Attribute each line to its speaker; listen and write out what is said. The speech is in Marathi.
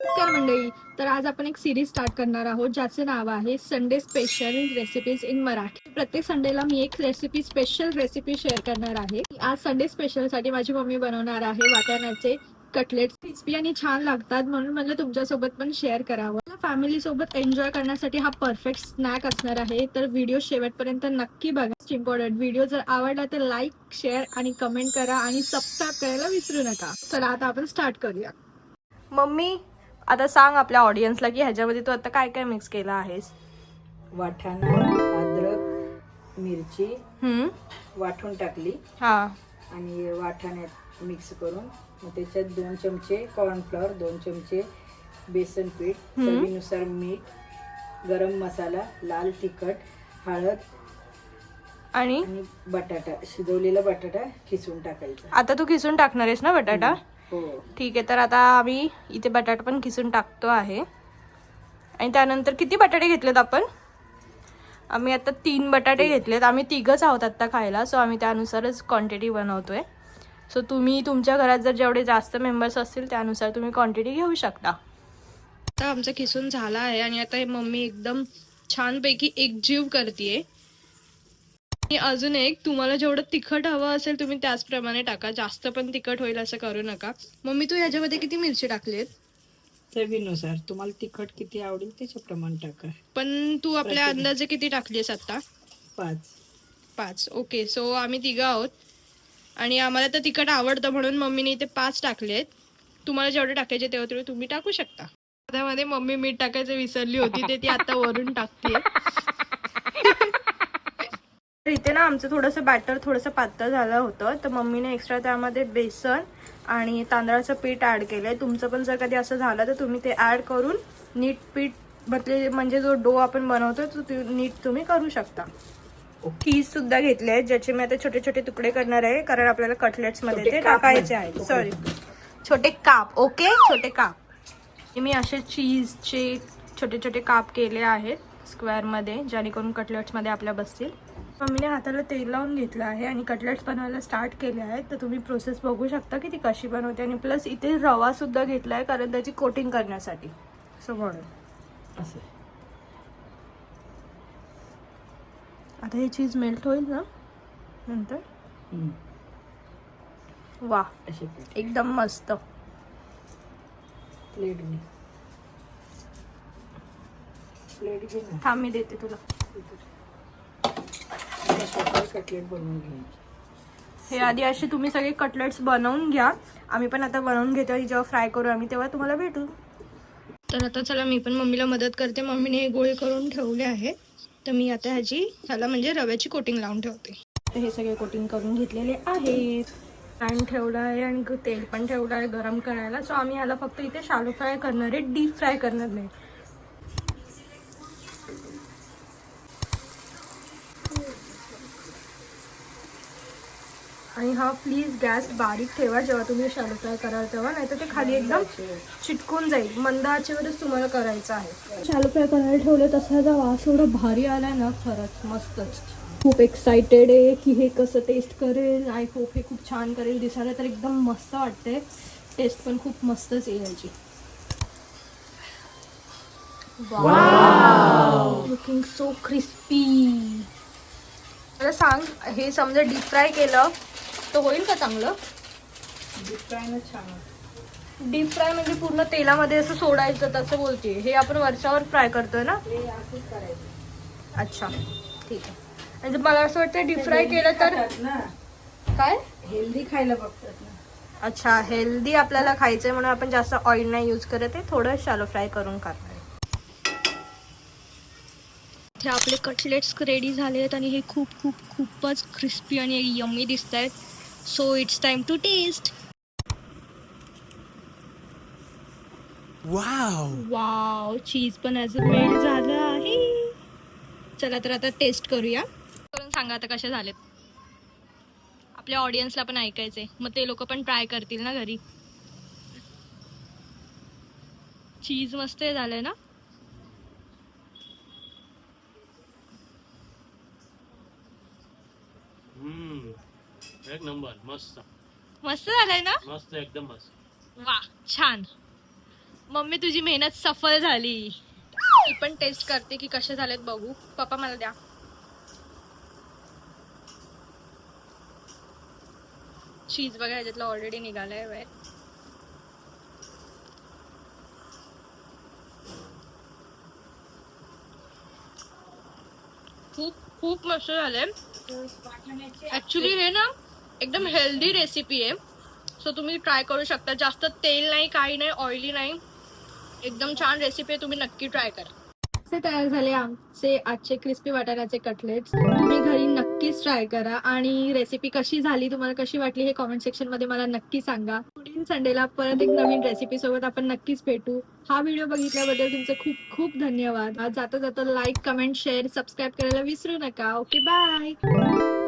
Speaker 1: नमस्कार मंडळी. तर आज आपण एक सिरीज स्टार्ट करणार आहोत ज्याचे नाव आहे Sunday special recipes in Marathi. प्रत्येक संडेला मी एक स्पेशल रेसिपी शेअर करणार आहे. आज संडे स्पेशल साठी माझी मम्मी बनवणार आहे वाटाण्याचे कटलेट. क्रिस्पी आणि छान लागतात म्हणून मला तुमच्यासोबत पण शेअर करावं. फॅमिली सोबत एन्जॉय करण्यासाठी हा परफेक्ट स्नॅक असणार आहे. तर व्हिडिओ शेवटपर्यंत नक्की बघा. इम्पॉर्टंट व्हिडिओ जर आवडला तर लाईक, शेअर आणि कमेंट करा आणि सबस्क्राईब करायला विसरू नका. चला आता आपण स्टार्ट करूया.
Speaker 2: मम्मी, आता सांग आपल्या ऑडियन्सला की ह्याच्यामध्ये तू आता काय काय मिक्स केलं आहेस.
Speaker 3: वाटाणा, अद्रक, मिरची वाटून टाकली
Speaker 2: हा.
Speaker 3: आणि वाटाण्यात मिक्स करून मग त्याच्यात 2 चमचे कॉर्नफ्लॉवर, 2 चमचे बेसन पीठ, चवीनुसार मीठ, गरम मसाला, लाल तिखट, हळद
Speaker 2: आणि
Speaker 3: आणि बटाटा, शिजवलेला बटाटा खिसून टाकायचा.
Speaker 2: आता तू खिसून टाकणार आहेस ना बटाटा?
Speaker 3: हो.
Speaker 2: ठीक आहे, तर आता आम्ही इथे बटाटा पण खिसून टाकतो आहे. आणि त्यानंतर किती बटाटे घेतलेत आपण? आम्ही आता 3 बटाटे घेतलेत. आम्ही 3घच आहोत आता खायला, सो आम्ही त्यानुसारच क्वांटिटी बनवतोय. सो तुम्ही तुमच्या घरात जर जेवढे जास्त मेंबर्स असतील त्यानुसार तुम्ही क्वांटिटी घेऊ शकता. आता आमचं खिसून झाला आहे आणि आता हे मम्मी एकदम छानपैकी एकजीव करतीये. आणि अजून एक, तुम्हाला जेवढं तिखट हवं असेल तुम्ही त्याचप्रमाणे टाका. जास्त पण तिखट होईल असं करू नका. मम्मी, तू ह्याच्यामध्ये किती मिरची टाकलीत?
Speaker 3: चवीनुसार तुम्हाला तिखट किती आवडेल त्याच्याप्रमाणे टाका.
Speaker 2: पण तू आपल्या अंदाजे किती टाकलीस आता?
Speaker 3: 5.
Speaker 2: ओके, सो आम्ही 3 आहोत आणि आम्हाला तर तिखट आवडतं म्हणून मम्मीने इथे 5 टाकलेत. तुम्हाला जेवढे टाकायचे तेवढे तुम्ही टाकू शकता. त्यामध्ये मम्मी मीठ टाकायचं विसरली होती, ते ती आता वरून टाकते. तर इथे ना आमचं थोडंसं बॅटर थोडंसं पातळ झालं होतं, तर मम्मीने एक्स्ट्रा त्यामध्ये बेसन आणि तांदळाचं पीठ ॲड केलंय. तुमचं पण जर कधी असं झालं तर तुम्ही ते ॲड करून नीट पीठ म्हणजे जो डो आपण बनवतो तो नीट तुम्ही करू शकता. चीज सुद्धा घेतले आहेत ज्याचे मी आता छोटे छोटे तुकडे करणार आहे, कारण आपल्याला कटलेट्स मध्ये ते टाकायचे आहेत. सॉरी, छोटे काप. ओके, छोटे काप. मी असे चीजचे छोटे छोटे काप केले आहेत स्क्वेअर मध्ये, जेणेकरून कटलेट्स मध्ये आपल्या बसतील. मम्मीने हाताला तेल लावून घेतलं आहे आणि कटलेट्स बनवायला स्टार्ट केले आहेत. तर तुम्ही प्रोसेस बघू शकता की ती कशी बनवते. आणि प्लस इथे रवा सुद्धा घेतला आहे कारण त्याची कोटिंग करण्यासाठी. सो म्हणून
Speaker 3: असं
Speaker 2: आता हे चीज मेल्ट होईल ना नंतर. वा,
Speaker 3: असे
Speaker 2: एकदम मस्त.
Speaker 3: प्लेट घे ना.
Speaker 2: थांब, मी देते तुला.
Speaker 3: कटलेट बनवून घ्यायचे.
Speaker 2: हे आधी असे तुम्ही सगळे कटलेट्स बनवून घ्या. आम्ही पण आता बनवून घेतो आणि जेव्हा फ्राय करू आम्ही तेव्हा तुम्हाला भेटू. तर आता चला मी पण मम्मीला मदत करते. मम्मीने हे गोळे करून ठेवले आहे, तर मी आता ह्याला म्हणजे रव्याची कोटिंग लावून ठेवते. तर हे सगळे कोटिंग करून घेतलेले आहेत. पॅन ठेवला आहे आणि तेल पण ठेवलं आहे गरम करायला. सो आम्ही ह्याला फक्त इथे शालो फ्राय करणार आहे, डीप फ्राय करणार नाही. आणि हा प्लीज गॅस बारीक ठेवा जेव्हा तुम्ही शालो फ्राय कराल तेव्हा, नाही तर ते खाली एकदम चिटकून जाईल. मंद आचेवरच तुम्हाला करायचं आहे. शालो फ्राय करायला ठेवलं तसा वास एवढा भारी आलाय ना, खरंच मस्तच. खूप एक्साइटेड आहे की हे कसं टेस्ट करेल. आय होप हे खूप छान करेल. दिसायला तर एकदम मस्त वाटते, टेस्ट पण खूप मस्तच येईल याची. Wow, looking so crispy. मला सांग, हे समजा डीप फ्राय केलं तर होईल का चांगलं?
Speaker 3: डीप फ्राय ना छान.
Speaker 2: डीप फ्राय म्हणजे पूर्ण तेलामध्ये असं सोडायचं तसं बोलते. हे आपण वरच्यावर फ्राय करतोय ना?
Speaker 3: हे असंच करायचं.
Speaker 2: अच्छा, ठीक आहे. म्हणजे मला असं वाटतं डीप फ्राय केलं तर
Speaker 3: ना
Speaker 2: काय
Speaker 3: हेल्दी खायला बघतात ना.
Speaker 2: अच्छा, हेल्दी आपल्याला खायचंय म्हणून आपण जास्त ऑइल नाही यूज करत आहे, थोडं शालो फ्राय करून करणार आहे. हे आपले कटलेट्स रेडी झाले आहेत आणि हे खूपच क्रिस्पी आणि यम्मी दिसत आहेत. So it's time to taste. Wow, cheese पण अजून मेल्ट झालं आहे. चला तर आता टेस्ट करूया. करून सांगा आता कसे झालेत. आपल्या ऑडियन्सला पण ऐकायचंय, मग ते लोक पण ट्राय करतील ना घरी. चीज मस्त झालंय ना.
Speaker 4: एक नंबर. मस्त
Speaker 2: मस्त झालंय ना.
Speaker 4: मस्त, एकदम मस्त.
Speaker 2: वा, छान. मम्मी तुझी मेहनत सफल झाली. मी पण टेस्ट करते की कसे झालेत बघू. पप्पा मला द्या. चीज बघा ह्याच्यातलं ऑलरेडी निघालंय बाहेर. खूप खूप मस्त झाले. ऍक्च्युली हे ना एकदम हेल्दी रेसिपी आहे. सो तुम्ही ट्राय करू शकता. जास्त तेल नाही, काही नाही, ऑइली नाही. एकदम छान रेसिपी आहे. तुम्ही नक्की ट्राय करा.
Speaker 1: असे तयार झाले आमचे आजचे क्रिस्पी वाटाण्याचे कटलेट्स. तुम्ही घरी नक्कीच ट्राय करा आणि रेसिपी कशी झाली, तुम्हाला कशी वाटली हे कॉमेंट सेक्शन मध्ये मला नक्की सांगा. पुढील संडेला परत एक नवीन रेसिपी सोबत आपण नक्कीच भेटू. हा व्हिडिओ बघितल्याबद्दल तुमचे खूप खूप धन्यवाद. आज जाता जाता लाईक, कमेंट, शेअर, सबस्क्राईब करायला विसरू नका. Okay, bye.